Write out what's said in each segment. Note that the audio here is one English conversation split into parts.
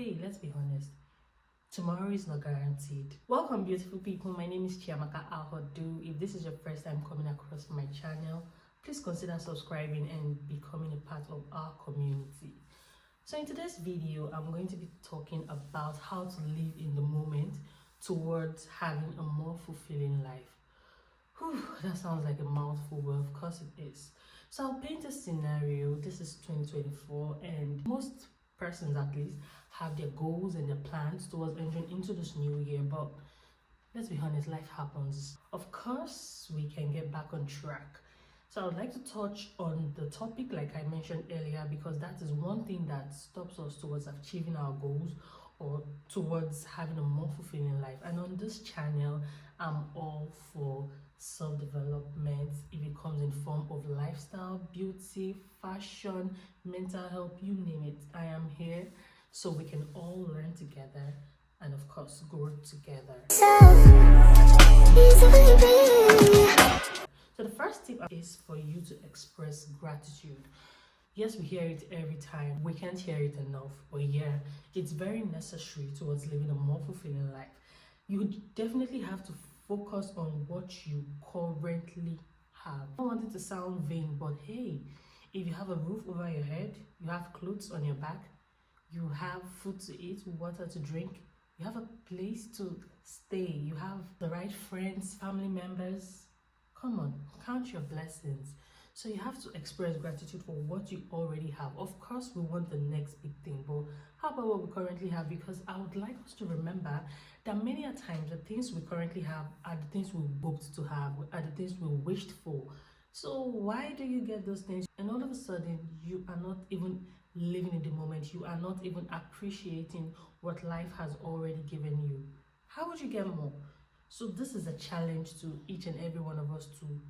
hey, let's be honest, tomorrow is not guaranteed. Welcome, beautiful people. My name is Chiamaka Ahodu. If this is your first time coming across my channel, please consider subscribing and becoming a part of our community. So in today's video, I'm going to be talking about how to live in the moment towards having a more fulfilling life. Whew, that sounds like a mouthful, but of course it is. So I'll paint a scenario. This is 2024 and most persons at least have their goals and their plans towards entering into this new year, but let's be honest, life happens. Of course, we can get back on track. So I would like to touch on the topic like I mentioned earlier, because that is one thing that stops us towards achieving our goals or towards having a more fulfilling life. And on this channel, I'm all for self-development. If it comes in form of lifestyle, beauty, fashion, mental health, you name it, I am here so we can all learn together and of course grow together. So the first tip is for you to express gratitude. Yes, we hear it every time. We can't hear it enough. But yeah, it's very necessary towards living a more fulfilling life. You definitely have to focus on what you currently have. I don't want it to sound vain, but hey, if you have a roof over your head, you have clothes on your back, you have food to eat, water to drink, you have a place to stay, you have the right friends, family members, come on, count your blessings. So you have to express gratitude for what you already have. Of course, we want the next big thing, but how about what we currently have? Because I would like us to remember that many a times the things we currently have are the things we hoped to have, are the things we wished for. So why do you get those things and all of a sudden you are not even living in the moment? You are not even appreciating what life has already given you. How would you get more? So this is a challenge to each and every one of us to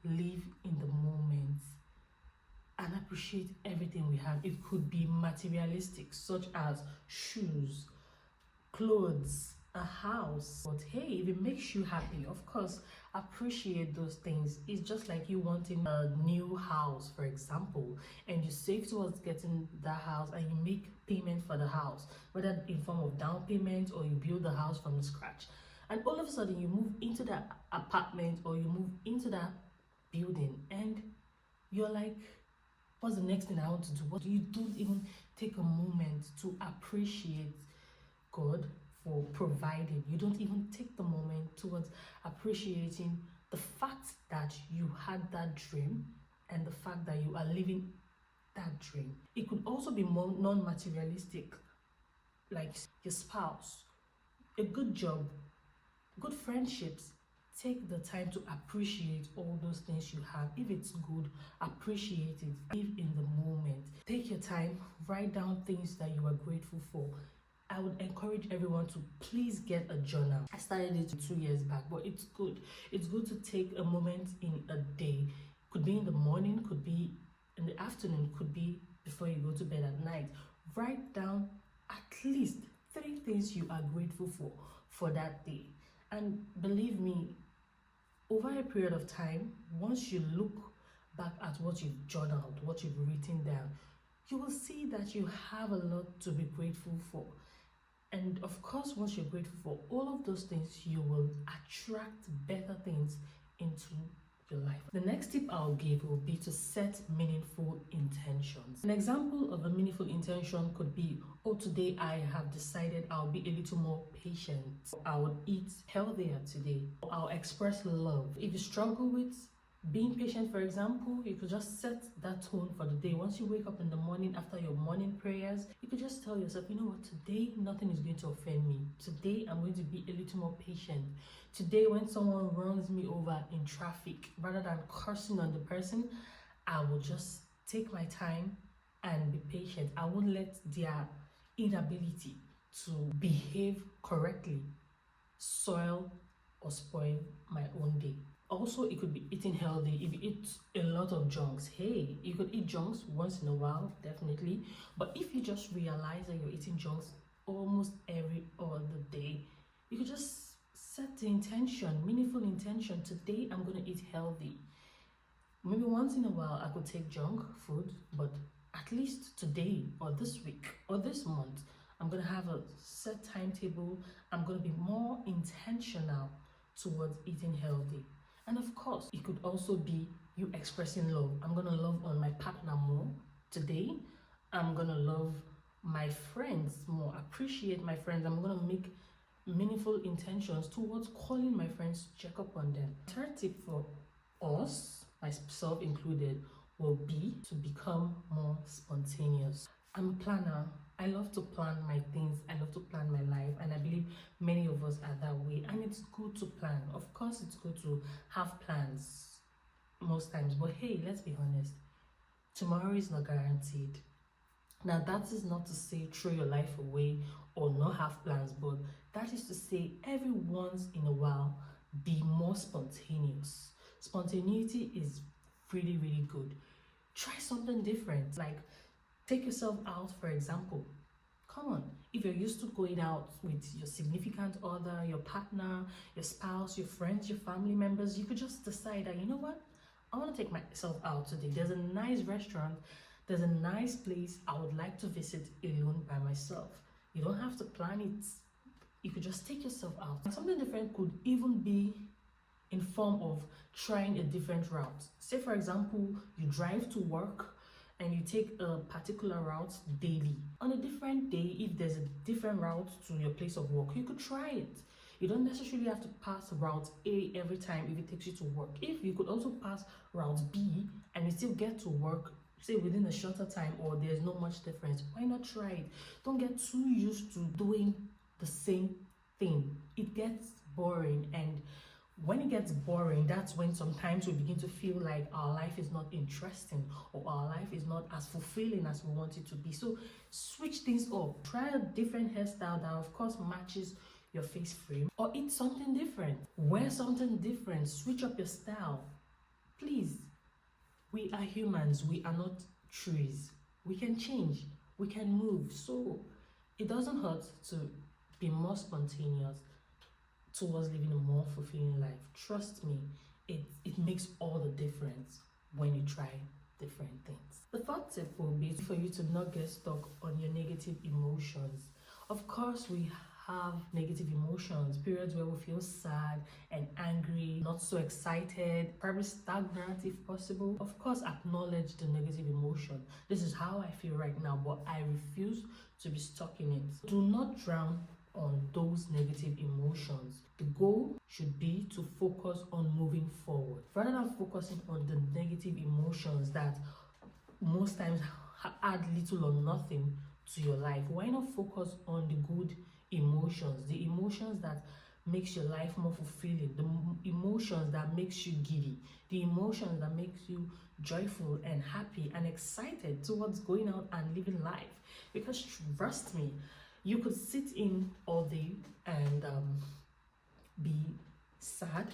live in the moment and appreciate everything we have. It could be materialistic, such as shoes, clothes, a house. But hey, if it makes you happy, of course, appreciate those things. It's just like you wanting a new house, for example, and you save towards getting that house and you make payment for the house, whether in form of down payment or you build the house from scratch. And all of a sudden you move into that apartment or you move into that building and you're like, what's the next thing I want to do? What you don't even take a moment to appreciate God for providing. You don't even take the moment towards appreciating the fact that you had that dream and the fact that you are living that dream. It could also be more non-materialistic, like your spouse, a good job, good friendships. Take the time to appreciate all those things you have. If it's good, appreciate it. Live in the moment. Take your time, write down things that you are grateful for. I would encourage everyone to please get a journal. I started it 2 years back, but it's good. It's good to take a moment in a day. Could be in the morning, could be in the afternoon, could be before you go to bed at night. Write down at least 3 things you are grateful for that day. And believe me, over a period of time, once you look back at what you've journaled, what you've written down, you will see that you have a lot to be grateful for. And of course, once you're grateful for all of those things, you will attract better things into your life. The next tip I'll give will be to set meaningful intentions. An example of a meaningful intention could be, oh, today I have decided I'll be a little more patient. I will eat healthier today. I'll express love. If you struggle with being patient, for example, you could just set that tone for the day. Once you wake up in the morning after your morning prayers, you could just tell yourself, you know what, today nothing is going to offend me. Today I'm going to be a little more patient. Today when someone runs me over in traffic, rather than cursing on the person, I will just take my time and be patient. I won't let their inability to behave correctly soil or spoil my own day. Also, it could be eating healthy. If you eat a lot of junks, hey, you could eat junks once in a while, definitely. But if you just realize that you're eating junks almost every other day, you could just set the intention, meaningful intention. Today, I'm going to eat healthy. Maybe once in a while, I could take junk food, but at least today or this week or this month, I'm going to have a set timetable. I'm going to be more intentional towards eating healthy. And of course, it could also be you expressing love. I'm going to love on my partner more today. I'm going to love my friends more, appreciate my friends. I'm going to make meaningful intentions towards calling my friends to check up on them. Third tip for us, myself included, will be to become more spontaneous. I'm a planner. I love to plan my things. I love to plan my life, and I believe many of us are that way. And it's good to plan. Of course, it's good to have plans most times, but hey, let's be honest, tomorrow is not guaranteed. Now, that is not to say throw your life away or not have plans, but that is to say every once in a while be more spontaneous. Spontaneity is really, really good. Try something different, like take yourself out, for example. Come on, if you're used to going out with your significant other, your partner, your spouse, your friends, your family members, you could just decide that, you know what, I want to take myself out today. There's a nice restaurant, there's a nice place I would like to visit alone by myself. You don't have to plan it. You could just take yourself out. And something different could even be in form of trying a different route. Say, for example, you drive to work and you take a particular route daily. On a different day, if there's a different route to your place of work, you could try it. You don't necessarily have to pass route A every time if it takes you to work. If you could also pass route B and you still get to work, say within a shorter time, or there's no much difference, why not try it? Don't get too used to doing the same thing. It gets boring, and when it gets boring, that's when sometimes we begin to feel like our life is not interesting or our life is not as fulfilling as we want it to be. So switch things up. Try a different hairstyle that of course matches your face frame, or eat something different. Wear something different. Switch up your style. Please. We are humans. We are not trees. We can change. We can move. So it doesn't hurt to be more spontaneous towards living a more fulfilling life. Trust me, it makes all the difference when you try different things. The fourth tip will be for you to not get stuck on your negative emotions. Of course, we have negative emotions, periods where we feel sad and angry, not so excited, probably stagnant if possible. Of course, acknowledge the negative emotion. This is how I feel right now, but I refuse to be stuck in it. Do not drown on those negative emotions. The goal should be to focus on moving forward rather than focusing on the negative emotions that most times add little or nothing to your life. Why not focus on the good emotions, the emotions that makes your life more fulfilling, the emotions that makes you giddy, the emotions that makes you joyful and happy and excited towards going out and living life. Because trust me, you could sit in all day and be sad.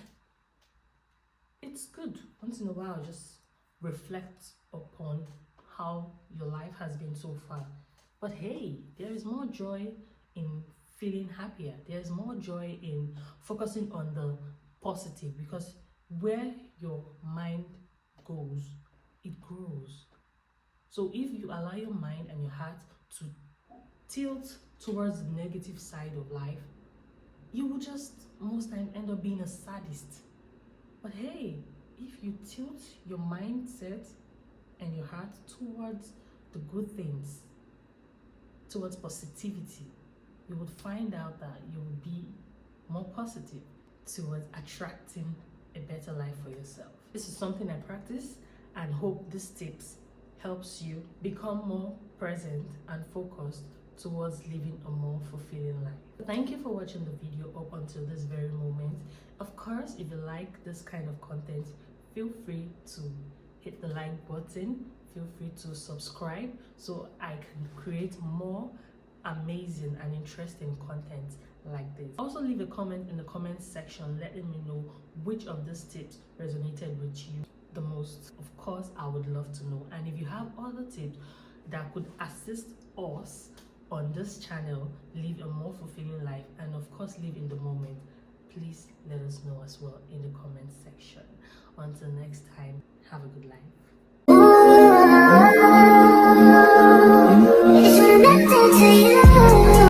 It's good once in a while, just reflect upon how your life has been so far. But hey, there is more joy in feeling happier. There's more joy in focusing on the positive, because where your mind goes, it grows. So if you allow your mind and your heart to tilt towards the negative side of life, you will just most times end up being a sadist. But hey, if you tilt your mindset and your heart towards the good things, towards positivity, you would find out that you will be more positive towards attracting a better life for yourself. This is something I practice and hope these tips helps you become more present and focused towards living a more fulfilling life. Thank you for watching the video up until this very moment. Of course, if you like this kind of content, feel free to hit the like button. Feel free to subscribe so I can create more amazing and interesting content like this. Also leave a comment in the comment section letting me know which of these tips resonated with you the most. Of course, I would love to know. And if you have other tips that could assist us on this channel live a more fulfilling life and of course live in the moment, please let us know as well in the comment section. Until next time, have a good life.